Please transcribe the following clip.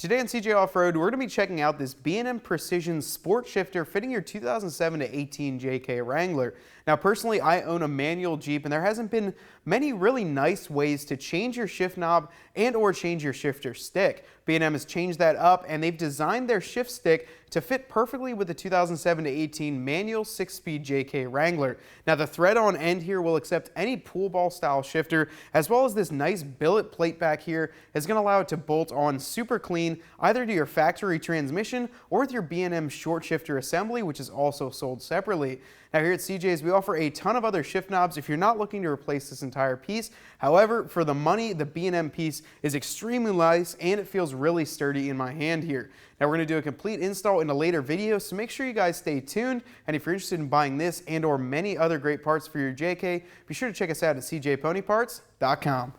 Today on CJ Off-Road, we're going to be checking out this B&M Precision Sport Shifter fitting your 2007 to 18 JK Wrangler. Now personally, I own a manual Jeep and there hasn't been many really nice ways to change your shift knob and or change your shifter stick. B&M has changed that up and they've designed their shift stick to fit perfectly with the 2007 to 18 manual 6-speed JK Wrangler. Now the thread on end here will accept any pool ball style shifter, as well as this nice billet plate back here is going to allow it to bolt on super clean either to your factory transmission or with your B&M short shifter assembly, which is also sold separately. Now here at CJ's, we offer a ton of other shift knobs if you're not looking to replace this entire piece. However, for the money, the B&M piece is extremely nice and it feels really sturdy in my hand here. Now we're going to do a complete install in a later video, so make sure you guys stay tuned. And if you're interested in buying this and or many other great parts for your JK, be sure to check us out at cjponyparts.com.